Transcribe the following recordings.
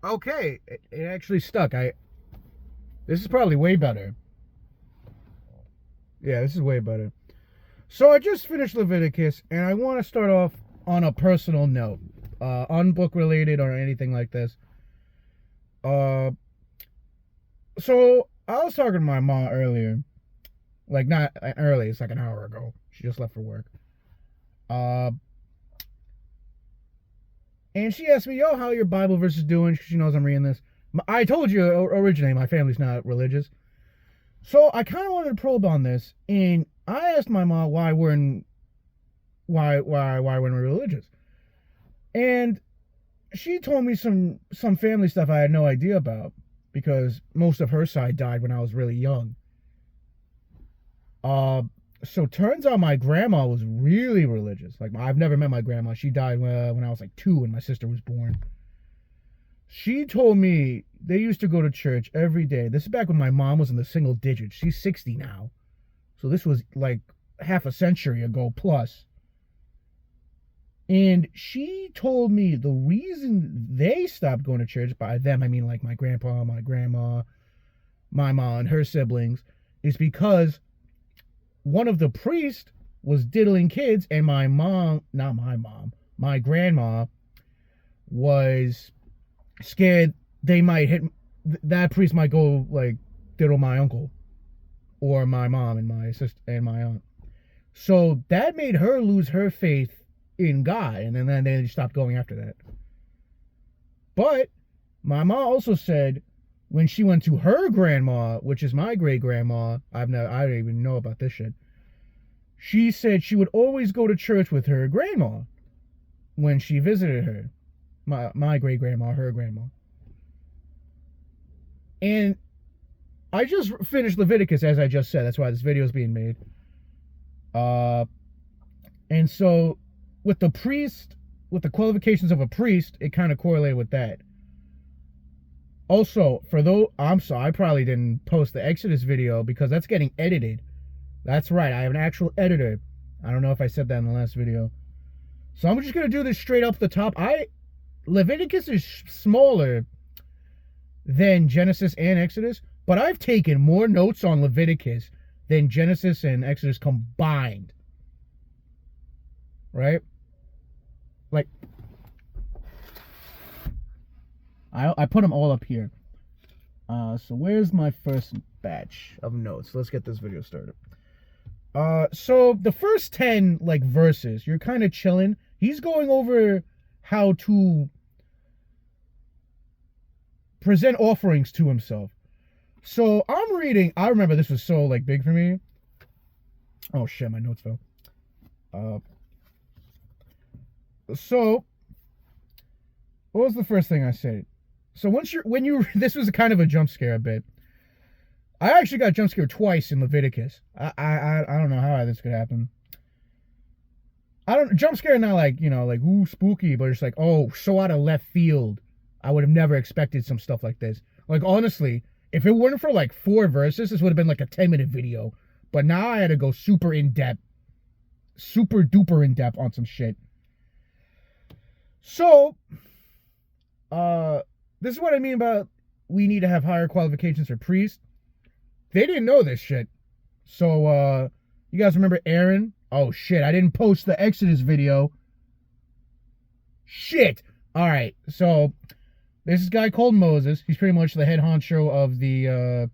Okay, it actually stuck. This is probably way better. Yeah, this is way better. So I just finished Leviticus, and I want to start off on a personal note, unbook related or anything like this. Uh, so I was talking to my mom earlier, like not early, it's like an hour ago. She just left for work. Uh, and she asked me, "Yo, how your Bible verse is doing?" She knows I'm reading this. I told you originally my family's not religious, so I kind of wanted to probe on this, and I asked my mom why we're religious, and she told me some family stuff I had no idea about because most of her side died when I was really young. Uh, so turns out my grandma was really religious. Like I've never met my grandma. She died when I was like 2 and my sister was born. She told me they used to go to church every day. This is back when my mom was in the single digits. She's 60 now. So this was like half a century ago plus. And she told me the reason they stopped going to church, by them I mean like my grandpa, my grandma, my mom, and her siblings, is because one of the priests was diddling kids, and my mom, not my mom, my grandma was scared they might hit, that priest might go like diddle my uncle or my mom and my sister and my aunt. So that made her lose her faith in God, and then they stopped going after that. But my mom also said when she went to her grandma, which is my great grandma, I don't even know about this shit. She said she would always go to church with her grandma when she visited her. My great grandma, her grandma. And I just finished Leviticus, as I just said. That's why this video is being made. And so with the priest, with the qualifications of a priest, it kind of correlated with that. Also, I'm sorry, I probably didn't post the Exodus video because that's getting edited. That's right, I have an actual editor. I don't know if I said that in the last video. So I'm just going to do this straight up the top. Leviticus is smaller than Genesis and Exodus, but I've taken more notes on Leviticus than Genesis and Exodus combined. Right? Like, I put them all up here. So where's my first batch of notes? Let's get this video started. So the first 10 like verses, you're kind of chilling. He's going over how to present offerings to himself. So I'm reading. I remember this was so like big for me. Oh shit, my notes fell. So what was the first thing I said? So this was kind of a jump scare a bit. I actually got jump scared twice in Leviticus. I don't know how this could happen. Jump scare, not like, like ooh spooky, but it's like, oh, so out of left field. I would have never expected some stuff like this. Like honestly, if it weren't for like 4 verses, this would have been like a 10-minute video. But now I had to go super duper in depth on some shit. So, this is what I mean about we need to have higher qualifications for priests. They didn't know this shit. So, you guys remember Aaron? Oh shit, I didn't post the Exodus video. Shit. Alright, so there's this guy called Moses. He's pretty much the head honcho of the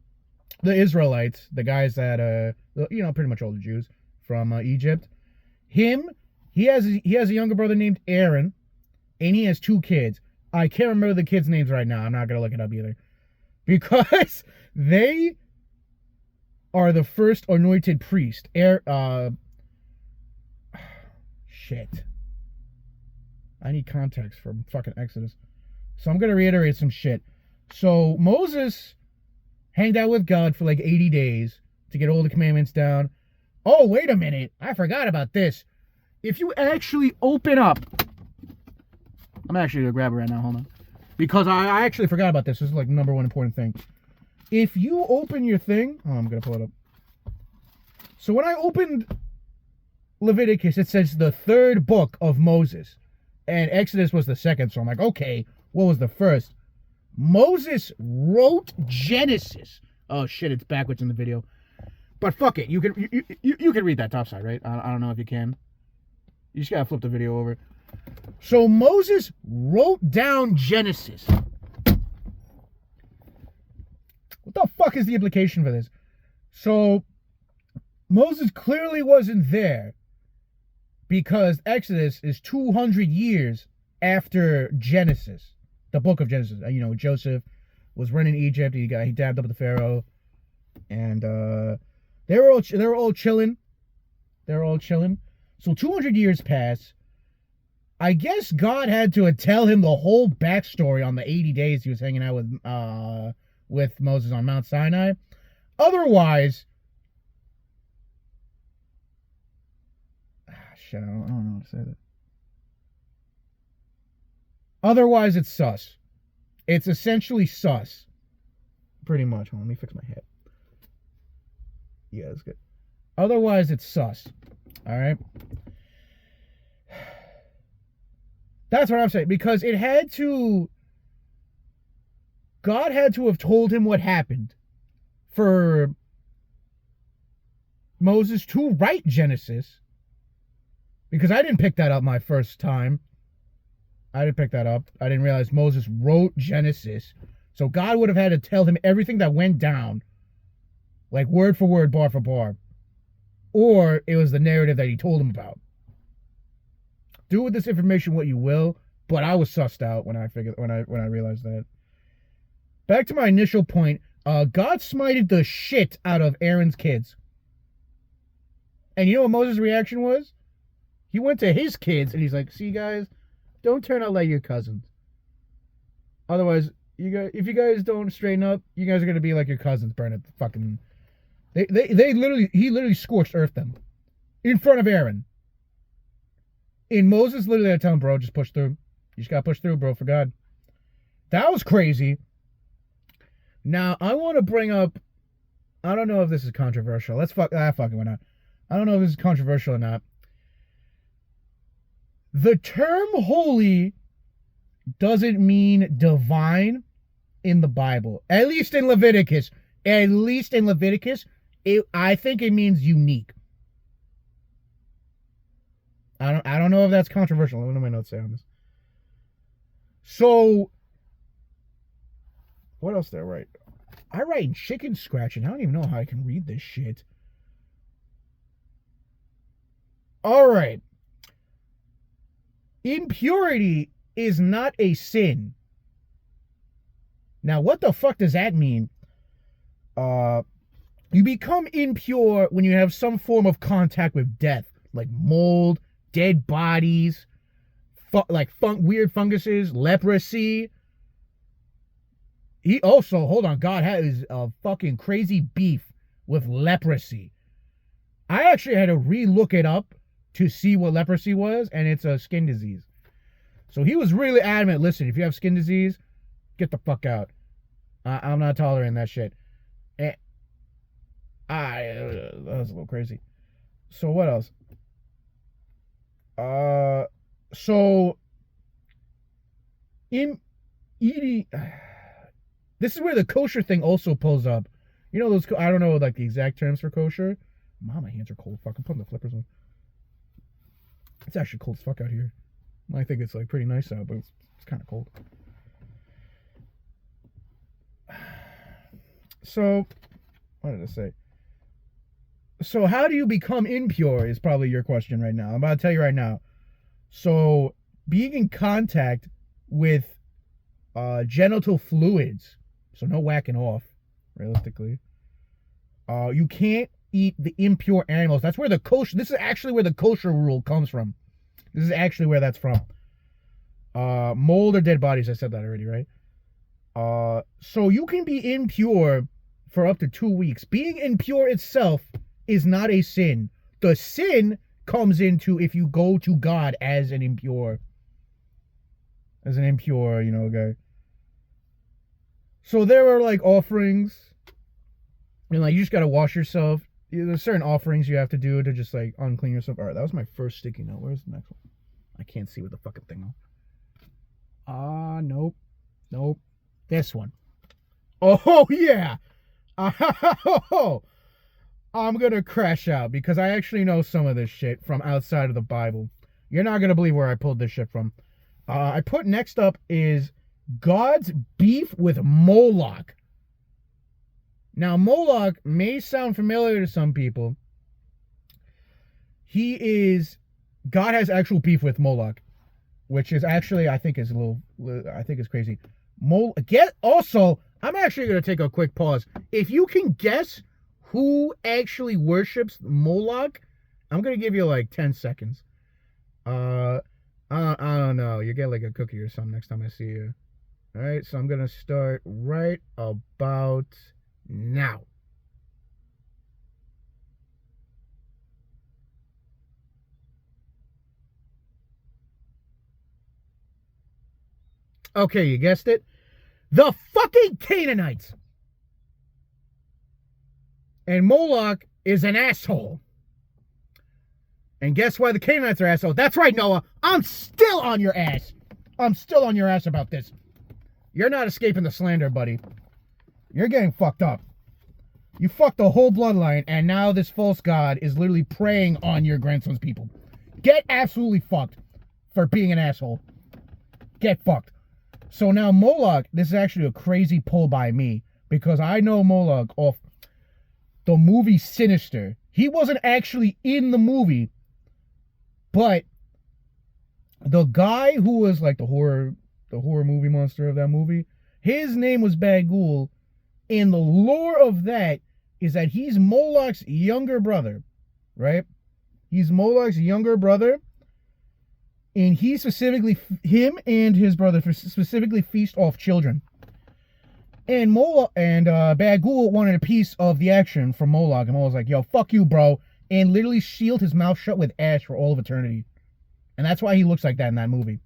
Israelites, the guys that pretty much all the Jews from Egypt. He has a younger brother named Aaron, and he has 2 kids. I can't remember the kids' names right now. I'm not gonna look it up either, because they are the first anointed priest. Shit. I need context from fucking Exodus. So I'm gonna reiterate some shit. So Moses hanged out with God for like 80 days to get all the commandments down. Oh, wait a minute. I forgot about this. If you actually open up... I'm actually gonna grab it right now, hold on. Because I actually forgot about this. This is like number 1 important thing. If you open your thing... Oh, I'm gonna pull it up. So when I opened Leviticus, it says the 3rd book of Moses. And Exodus was the 2nd, so I'm like, okay, what was the first? Moses wrote Genesis. Oh shit, it's backwards in the video. But fuck it, you can read that top side, right? I don't know if you can. You just gotta flip the video over. So Moses wrote down Genesis. What the fuck is the implication for this? So Moses clearly wasn't there because Exodus is 200 years after Genesis, the book of Genesis. You know, Joseph was running Egypt. He dabbed up with the Pharaoh, and they were all chilling. They were all chilling. So 200 years pass. I guess God had to tell him the whole backstory on the 80 days he was hanging out with Moses on Mount Sinai. Otherwise, shit, I don't know how to say that. Otherwise, it's sus. It's essentially sus. Pretty much. Hold on, let me fix my head. Yeah, that's good. Otherwise, it's sus. All right? That's what I'm saying. Because it had to... God had to have told him what happened for Moses to write Genesis. Because I didn't pick that up my first time. I didn't pick that up. I didn't realize Moses wrote Genesis. So God would have had to tell him everything that went down. Like word for word, bar for bar. Or it was the narrative that he told him about. Do with this information what you will, but I was sussed out when I realized that. Back to my initial point, God smited the shit out of Aaron's kids. And you know what Moses' reaction was? He went to his kids and he's like, "See guys, don't turn out like your cousins. Otherwise, if you guys don't straighten up, you guys are gonna be like your cousins, burn it fucking." He literally scorched earth them in front of Aaron. And Moses literally had to tell him, "Bro, just push through. You just gotta push through, bro, for God." That was crazy. Now I want to bring up. I don't know if this is controversial. Fuck it, why not? I don't know if this is controversial or not. The term holy doesn't mean divine in the Bible. At least in Leviticus. I think it means unique. I don't know if that's controversial. What do my notes say on this? So, what else did I write? I write chicken scratching. I don't even know how I can read this shit. All right. Impurity is not a sin. Now, what the fuck does that mean? You become impure when you have some form of contact with death, like mold, dead bodies, weird funguses, leprosy. God has a fucking crazy beef with leprosy. I actually had to re-look it up to see what leprosy was, and it's a skin disease. So he was really adamant, listen, if you have skin disease, get the fuck out. I'm not tolerating that shit. That was a little crazy. So what else? So in eating, this is where the kosher thing also pulls up. You know those, I don't know like the exact terms for kosher. My hands are cold. Fuck, I'm putting the flippers on. It's actually cold as fuck out here. I think it's like pretty nice out, but it's kind of cold. So, what did I say? So how do you become impure is probably your question right now. I'm about to tell you right now. So being in contact with genital fluids, so no whacking off, realistically. You can't eat the impure animals. That's where this is actually where the kosher rule comes from. This is actually where that's from. Mold or dead bodies, I said that already, right? So you can be impure for up to 2 weeks. Being impure itself is not a sin. The sin comes into if you go to God as an impure, guy. So there are like offerings, and like you just gotta wash yourself. There's certain offerings you have to do to just like unclean yourself. All right, that was my first sticky note. Where's the next one? I can't see with the fucking thing on. Nope. This one. Oh, yeah. Oh, I'm going to crash out because I actually know some of this shit from outside of the Bible. You're not going to believe where I pulled this shit from. I put next up is God's beef with Moloch. Now, Moloch may sound familiar to some people. God has actual beef with Moloch, which is actually, I think is crazy. I'm actually going to take a quick pause. If you can guess who actually worships Moloch, I'm going to give you like 10 seconds. I don't know. You get like a cookie or something next time I see you. All right, so I'm going to start right about now. Okay, you guessed it. The fucking Canaanites. And Moloch is an asshole. And guess why the Canaanites are assholes? That's right, Noah. I'm still on your ass. I'm still on your ass about this. You're not escaping the slander, buddy. You're getting fucked up. You fucked the whole bloodline, and now this false god is literally preying on your grandson's people. Get absolutely fucked for being an asshole. Get fucked. So now Moloch, this is actually a crazy pull by me, because I know Moloch off the movie Sinister. He wasn't actually in the movie, but the guy who was like the horror movie monster of that movie, his name was Bagul, and the lore of that is that he's Moloch's younger brother, right? He's Moloch's younger brother, and him and his brother specifically feast off children. And Bagul wanted a piece of the action from Moloch, and Moloch's like, yo, fuck you, bro, and literally sealed his mouth shut with ash for all of eternity. And that's why he looks like that in that movie.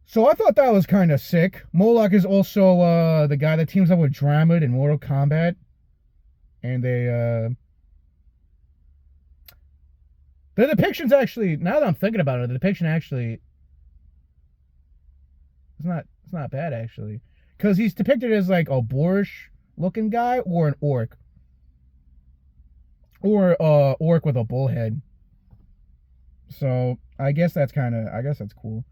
So I thought that was kind of sick. Moloch is also the guy that teams up with Dramid in Mortal Kombat. And the depiction's actually, now that I'm thinking about it, the depiction actually, it's not bad actually. Because he's depicted as like a boorish looking guy or an orc. Or orc with a bullhead. So I guess that's cool.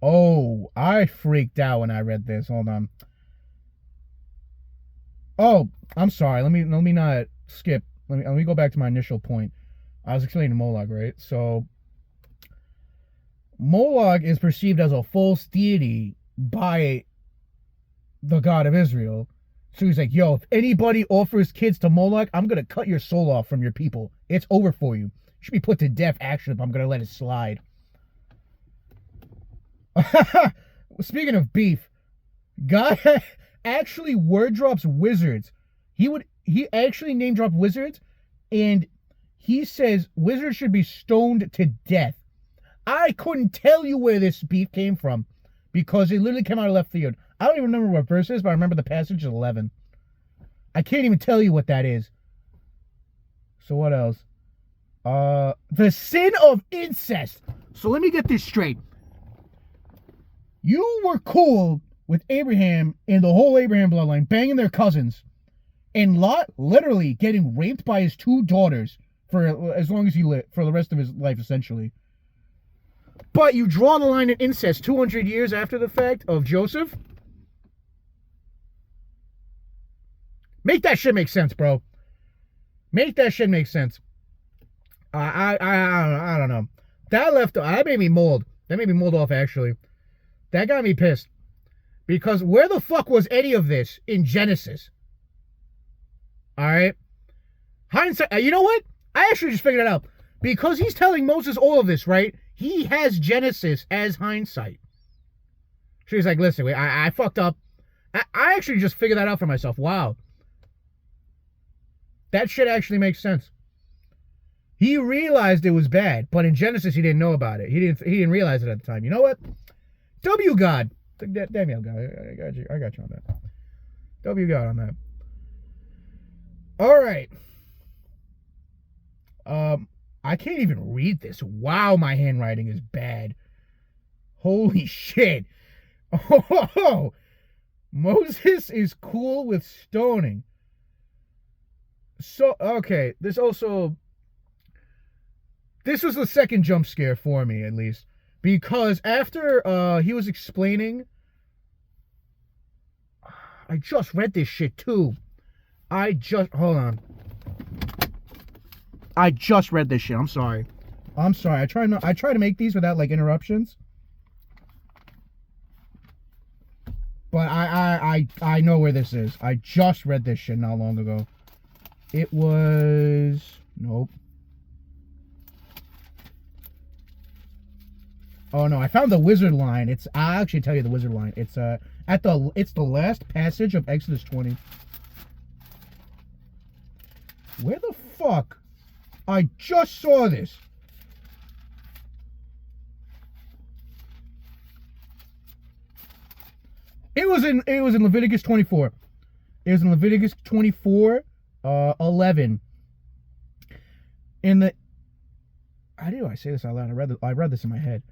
Oh, I freaked out when I read this. Hold on. Oh, I'm sorry. Let me not skip. Let me go back to my initial point. I was explaining Moloch, right? So Moloch is perceived as a false deity by the God of Israel. So he's like, yo, if anybody offers kids to Moloch, I'm going to cut your soul off from your people. It's over for you. You should be put to death, actually, if I'm going to let it slide. Speaking of beef, God actually word drops wizards. He actually name dropped wizards, and he says wizards should be stoned to death. I couldn't tell you where this beef came from because it literally came out of left field. I don't even remember what verse it is, but I remember the passage is 11. I can't even tell you what that is. So what else? The sin of incest. So let me get this straight. You were cool with Abraham and the whole Abraham bloodline banging their cousins, and Lot literally getting raped by his 2 daughters for as long as he lived, for the rest of his life, essentially. But you draw the line at incest 200 years after the fact of Joseph? Make that shit make sense, bro. Make that shit make sense. I don't know. That made me mold. That made me mold off, actually. That got me pissed. Because where the fuck was any of this in Genesis? Alright? Hindsight, you know what? I actually just figured it out. Because he's telling Moses all of this, right? He has Genesis as hindsight. She's like, listen, I fucked up. I actually just figured that out for myself. Wow. That shit actually makes sense. He realized it was bad, but in Genesis he didn't know about it. He didn't realize it at the time. You know what? W God. Damn you, God. I got you on that. W God on that. Alright. I can't even read this. Wow, my handwriting is bad. Holy shit. Oh, Moses is cool with stoning. So, okay, this was the second jump scare for me, at least. Because after he was explaining, I just read this shit too. Hold on. I just read this shit. I'm sorry. I try to make these without like interruptions. But I know where this is. I just read this shit not long ago. It was nope. Oh no, I found the wizard line. I'll actually tell you the wizard line. It's the last passage of Exodus 20. Where the fuck? I just saw this. It was in Leviticus 24. It was in Leviticus 24, 11. How do I say this out loud? I read this in my head.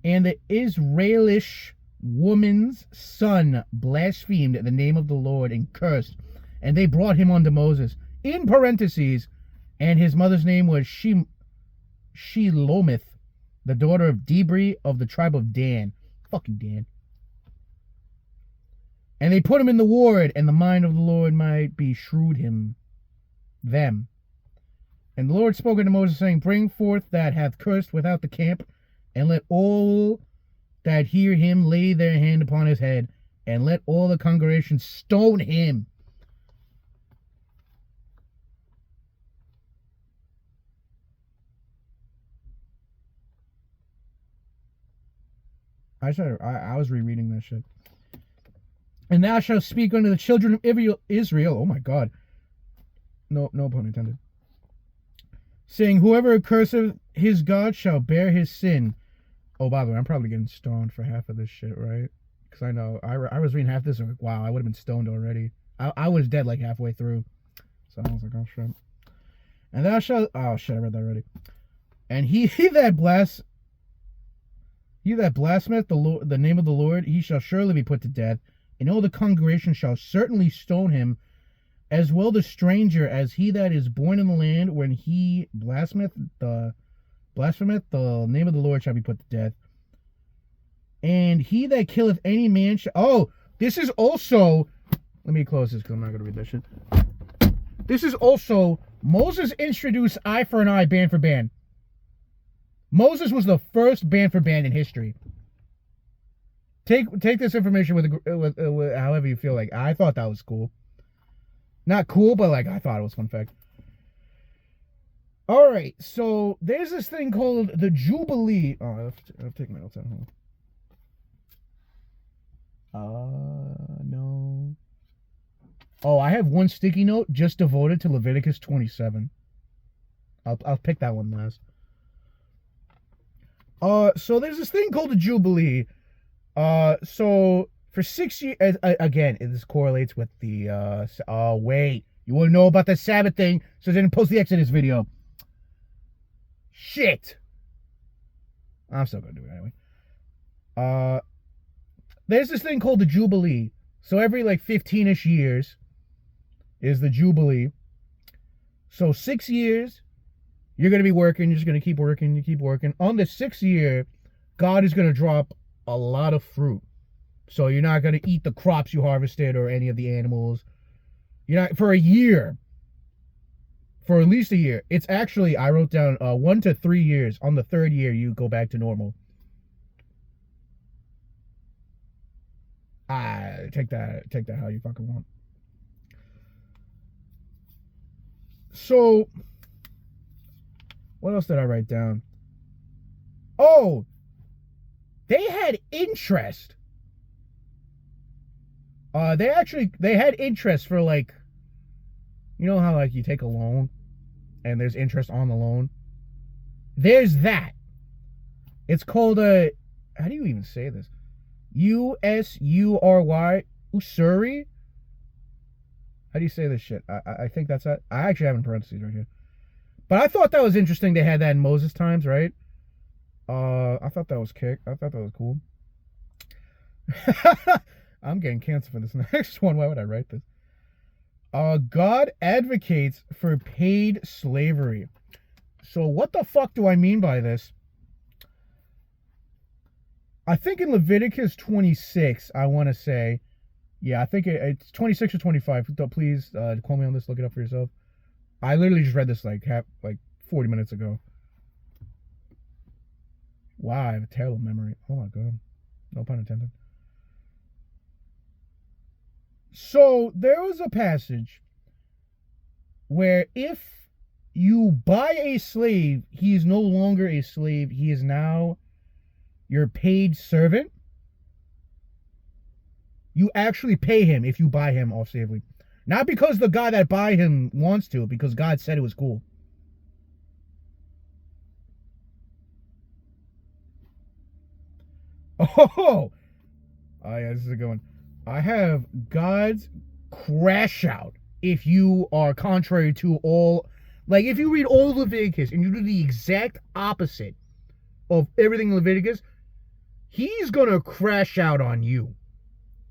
And the Israelish woman's son blasphemed the name of the Lord and cursed, and they brought him unto Moses. In parentheses, and his mother's name was Shelomith, the daughter of Debri of the tribe of Dan. Fucking Dan. And they put him in the ward, and the mind of the Lord might be shrewd them. And the Lord spoke unto Moses, saying, bring forth that hath cursed without the camp, and let all that hear him lay their hand upon his head, and let all the congregation stone him. I was rereading that shit. And thou shalt speak unto the children of Israel. Oh my God. No pun intended. Saying, whoever accurseth his God shall bear his sin. Oh, by the way, I'm probably getting stoned for half of this shit, right? Because I know, I was reading half this and like, wow, I would have been stoned already. I was dead like halfway through. So I was like, oh shit. And thou shalt, oh shit, I read that already. And he that blasphemeth the name of the Lord, he shall surely be put to death. And all the congregation shall certainly stone him, as well the stranger as he that is born in the land, when he blasphemeth the name of the Lord shall be put to death. And he that killeth any man shall... Oh, this is also... Let me close this because I'm not going to read that shit. This is also... Moses introduced eye for an eye, band for band. Moses was the first band for band in history. Take this information with however you feel like. I thought that was cool. Not cool, but like I thought it was a fun fact. All right, so there's this thing called the Jubilee. Oh, I have to take my notes out. No. Oh, I have one sticky note just devoted to Leviticus 27. I'll pick that one last. So there's this thing called the Jubilee. So for 6 years, again, this correlates with the, oh wait, you want to know about the Sabbath thing, so I didn't post the Exodus video. Shit. I'm still gonna do it anyway. There's this thing called the Jubilee. So every like 15-ish years is the Jubilee. So 6 years, you're gonna be working, you're just gonna keep working, you keep working. On the 6th year, God is gonna drop a lot of fruit. So you're not going to eat the crops you harvested or any of the animals. You're not for a year. For at least a year. It's actually, I wrote down 1 to 3 years. On the 3rd year, you go back to normal. Take that how you fucking want. So, what else did I write down? Oh, they had interest. They had interest for like, you know how like you take a loan and there's interest on the loan? There's that. It's called how do you even say this? USURY? Usuri? How do you say this shit? I think that's that. I actually have in parentheses right here. But I thought that was interesting they had that in Moses times, right? I thought that was kick. I thought that was cool. I'm getting canceled for this next one. Why would I write this? God advocates for paid slavery. So what the fuck do I mean by this? I think in Leviticus 26, I want to say, yeah, I think it's 26 or 25. Please quote me on this. Look it up for yourself. I literally just read this like 40 minutes ago. Wow, I have a terrible memory. Oh my god. No pun intended. So there was a passage where if you buy a slave, he is no longer a slave. He is now your paid servant. You actually pay him if you buy him off slavery. Not because the guy that buy him wants to, because God said it was cool. Oh yeah, this is a good one. I have God's crash out if you are contrary to all, like if you read all of Leviticus and you do the exact opposite of everything in Leviticus, he's gonna crash out on you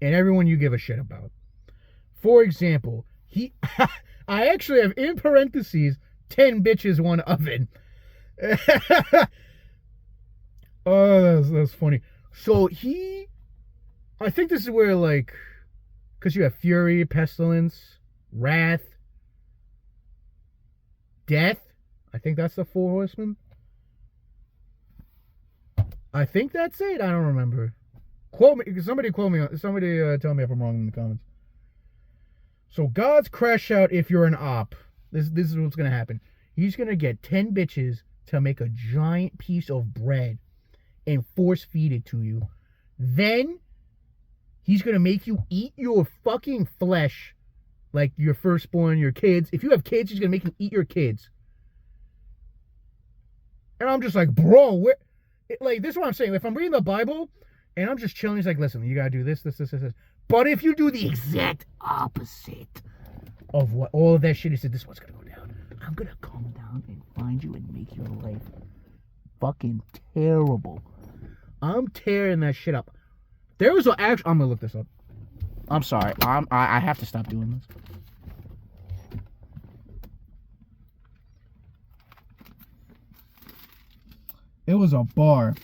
and everyone you give a shit about. For example, I actually have in parentheses 10 bitches, 1 oven. Oh, that's funny. So I think this is where, like, because you have fury, pestilence, wrath, death. I think that's the 4 horsemen. I think that's it. I don't remember. Quote me. Somebody quote me. Somebody tell me if I'm wrong in the comments. So God's crash out if you're an op. This is what's going to happen. He's going to get 10 bitches to make a giant piece of bread and force feed it to you. Then he's going to make you eat your fucking flesh, like your firstborn, your kids. If you have kids, he's going to make you eat your kids. And I'm just like, bro, like, this is what I'm saying. If I'm reading the Bible and I'm just chilling, he's like, listen, you got to do this. But if you do the exact opposite of what all of that shit, he said, this is what's going to go down. I'm going to come down and find you and make your life fucking terrible. I'm tearing that shit up. There was actually, I'm going to look this up. I'm sorry. I have to stop doing this. It was a bar.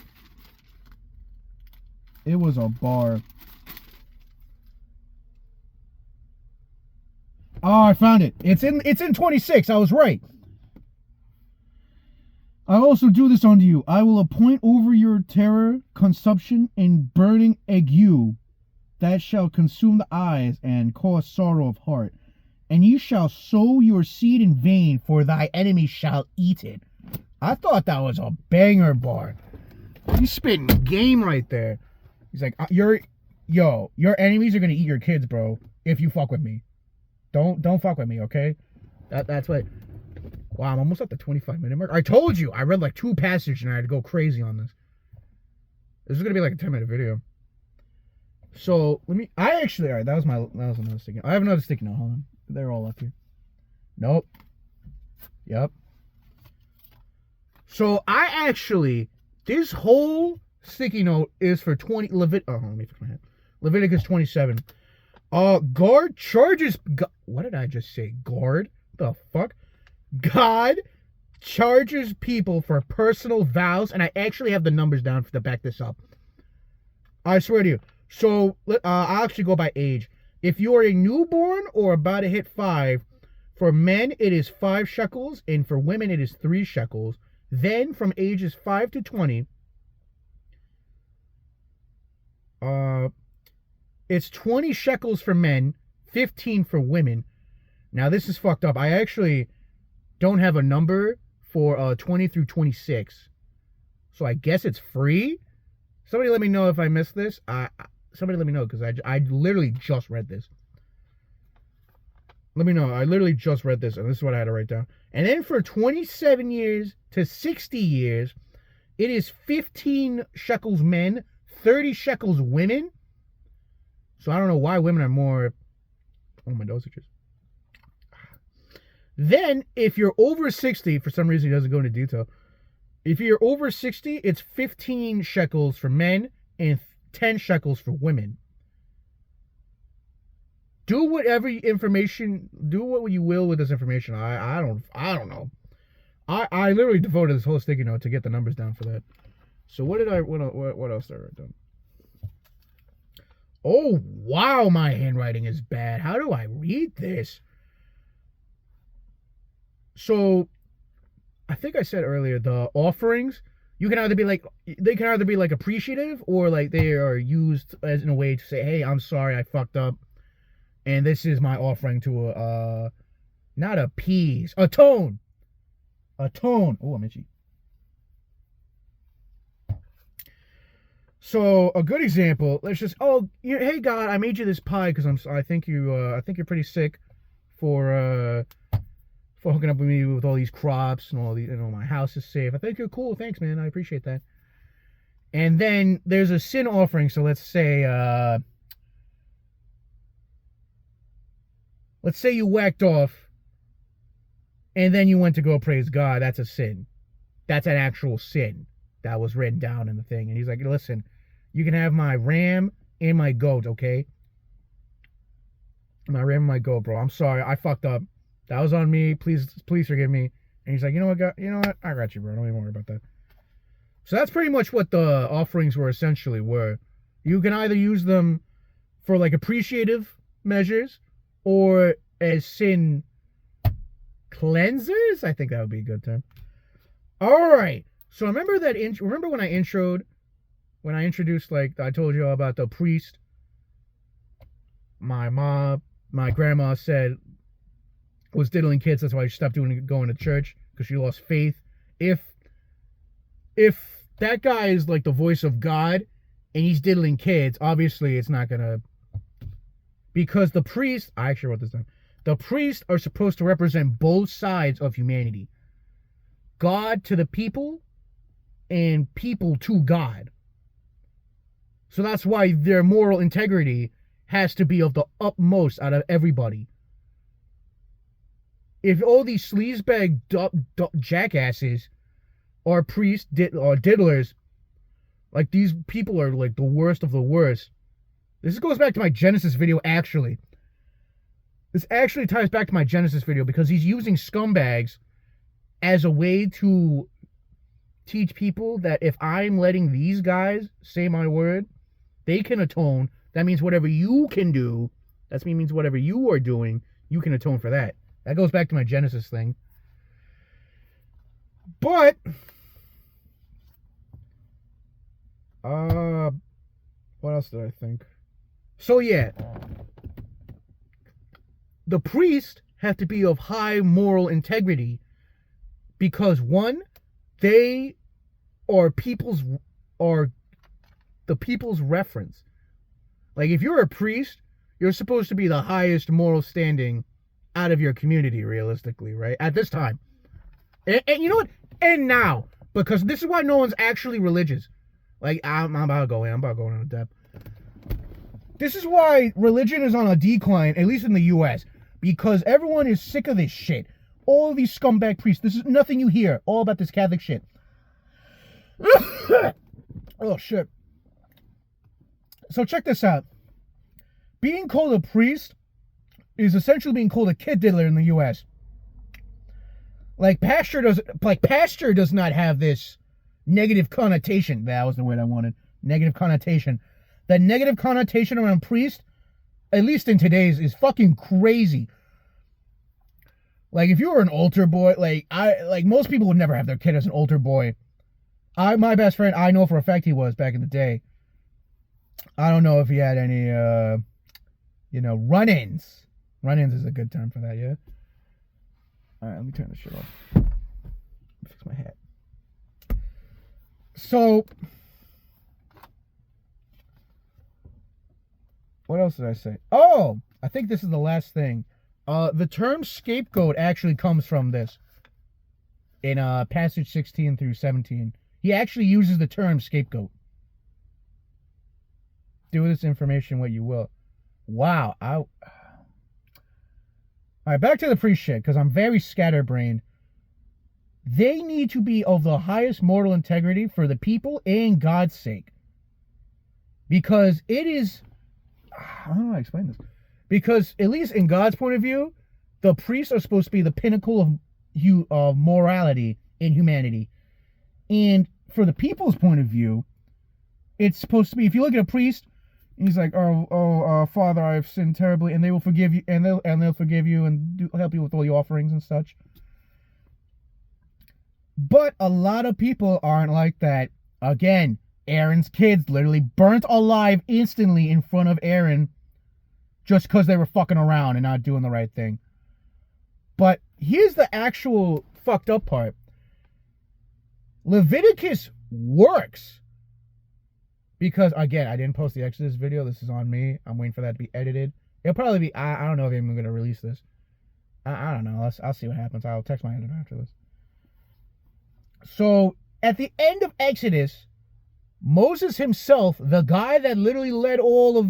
Oh, I found it. It's in 26. I was right. I also do this unto you. I will appoint over your terror, consumption, and burning ague that shall consume the eyes and cause sorrow of heart. And ye shall sow your seed in vain, for thy enemy shall eat it. I thought that was a banger bar. He's spitting game right there. He's like, your enemies are gonna eat your kids, bro, if you fuck with me. Don't fuck with me, okay? That's what. Wow, I'm almost at the 25-minute mark. I told you, I read like 2 passages and I had to go crazy on this. This is gonna be like a 10-minute video. So alright, that was another sticky note. I have another sticky note, hold on. They're all up here. Nope. Yep. So this whole sticky note is for Leviticus 27. God charges, what did I just say? Guard? The fuck? God charges people for personal vows, and I actually have the numbers down to back this up. I swear to you. So, I'll actually go by age. If you are a newborn or about to hit 5, for men it is 5 shekels, and for women it is 3 shekels. Then, from ages 5 to 20, it's 20 shekels for men, 15 for women. Now, this is fucked up. I actually don't have a number for 20 through 26. So I guess it's free? Somebody let me know if I missed this. Somebody let me know, because I literally just read this. Let me know. I literally just read this, and this is what I had to write down. And then for 27 years to 60 years, it is 15 shekels men, 30 shekels women. So I don't know why women are more. Oh, my dosages. Then, if you're over 60, for some reason he doesn't go into detail. If you're over 60, it's 15 shekels for men and 10 shekels for women. Do what you will with this information. I don't know. I literally devoted this whole sticky note to get the numbers down for that. So what else did I write down? Oh, wow, my handwriting is bad. How do I read this? So, I think I said earlier, the offerings, they can either be like appreciative, or like they are used as in a way to say, hey, I'm sorry, I fucked up, and this is my offering to not appease, atone. Oh, I'm itchy. So a good example, let's just, hey God, I made you this pie because I think you're pretty sick for hooking up with me with all these crops and all these, my house is safe. I think you're cool. Thanks, man. I appreciate that. And then there's a sin offering. So let's say you whacked off and then you went to go praise God. That's a sin. That's an actual sin that was written down in the thing. And he's like, listen, you can have my ram and my goat, okay? My ram and my goat, bro. I'm sorry. I fucked up. That was on me. Please forgive me. And he's like, you know what? I got you, bro. Don't even worry about that. So that's pretty much what the offerings were. You can either use them for like appreciative measures or as sin cleansers. I think that would be a good term. All right. So remember when I introduced, like I told you about the priest. My grandma said was diddling kids. That's why she stopped going to church, because she lost faith. If that guy is like the voice of God and he's diddling kids, obviously it's not gonna, because the priest, I actually wrote this down. The priests are supposed to represent both sides of humanity. God to the people and people to God. So that's why their moral integrity has to be of the utmost out of everybody. If all these sleazebag jackasses are priests or diddlers, like these people are like the worst of the worst. This goes back to my Genesis video, actually. This actually ties back to my Genesis video, because he's using scumbags as a way to teach people that if I'm letting these guys say my word, they can atone. That means whatever you can do, that means whatever you are doing, you can atone for that. That goes back to my Genesis thing. But what else did I think? So yeah, the priests have to be of high moral integrity, because one, they are the people's reference. Like if you're a priest, you're supposed to be the highest moral standing out of your community, realistically, right? At this time. And you know what? And now, because this is why no one's actually religious. Like, I'm about to go into depth. This is why religion is on a decline, at least in the U.S., because everyone is sick of this shit. All of these scumbag priests, this is nothing you hear, all about this Catholic shit. Oh, shit. So check this out. Being called a priest is essentially being called a kid diddler in the U.S. Like pastor does not have this negative connotation. That was the word I wanted. Negative connotation. The negative connotation around priest, at least in today's, is fucking crazy. Like if you were an altar boy, like most people would never have their kid as an altar boy. My best friend, I know for a fact he was back in the day. I don't know if he had any run-ins. Run-ins is a good term for that, yeah? Alright, let me turn this shit off. Fix my hat. So, what else did I say? Oh, I think this is the last thing. The term scapegoat actually comes from this. In passage 16 through 17. He actually uses the term scapegoat. Do with this information what you will. Wow. Alright, back to the priest shit, because I'm very scatterbrained. They need to be of the highest moral integrity for the people and God's sake. Because it is, I don't know how to explain this. Because at least in God's point of view, the priests are supposed to be the pinnacle of morality in humanity. And for the people's point of view, it's supposed to be, if you look at a priest, he's like, Father, I've sinned terribly, and they will forgive you, and they'll forgive you and help you with all your offerings and such. But a lot of people aren't like that. Again, Aaron's kids literally burnt alive instantly in front of Aaron just because they were fucking around and not doing the right thing. But here's the actual fucked up part. Leviticus works. Because, again, I didn't post the Exodus video. This is on me. I'm waiting for that to be edited. It'll probably be, I don't know if I'm going to release this. I don't know. I'll see what happens. I'll text my editor after this. So, at the end of Exodus, Moses himself, the guy that literally led all of,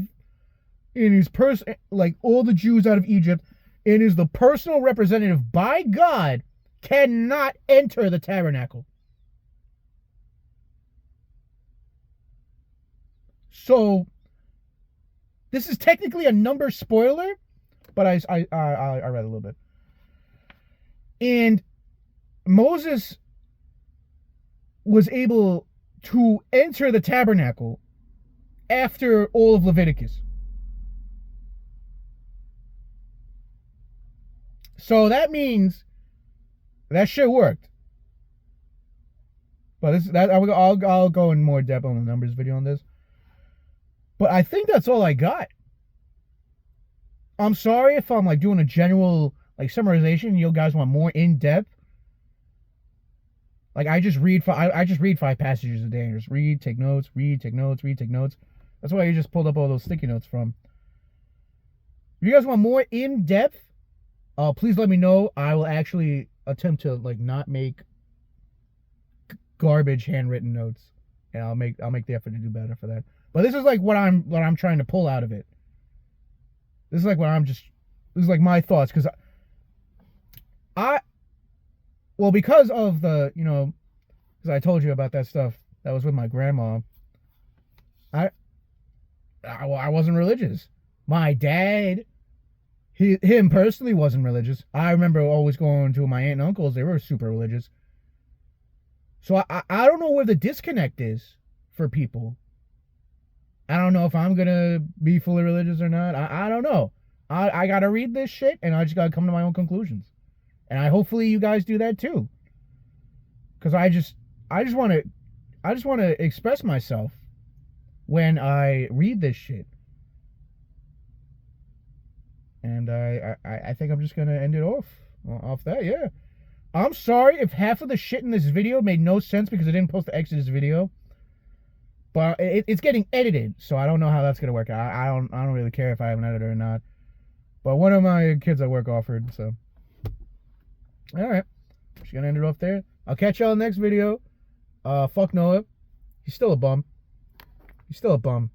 in his person, like all the Jews out of Egypt, and is the personal representative by God, cannot enter the tabernacle. So, this is technically a number spoiler, but I read a little bit. And Moses was able to enter the tabernacle after all of Leviticus. So that means that shit worked. But I'll go in more depth on the numbers video on this. But I think that's all I got. I'm sorry if I'm like doing a general like summarization. You guys want more in depth. Like I just read 5 passages a day and just read, take notes, read, take notes, read, take notes. That's why you just pulled up all those sticky notes from. If you guys want more in depth, please let me know. I will actually attempt to like not make garbage handwritten notes, and I'll make the effort to do better for that. But this is like what I'm trying to pull out of it. This is like this is like my thoughts, because because of the, because I told you about that stuff that was with my grandma, I wasn't religious. My dad, him personally wasn't religious. I remember always going to my aunt and uncles. They were super religious. So I don't know where the disconnect is for people. I don't know if I'm going to be fully religious or not. I don't know. I got to read this shit, and I just got to come to my own conclusions. And hopefully you guys do that too. Because I just want to express myself when I read this shit. And I think I'm just going to end it off that, yeah. I'm sorry if half of the shit in this video made no sense because I didn't post the Exodus video. But it's getting edited, so I don't know how that's going to work. I don't really care if I have an editor or not. But one of my kids at work offered, so. Alright. Just going to end it off there. I'll catch y'all in the next video. Fuck Noah. He's still a bum. He's still a bum.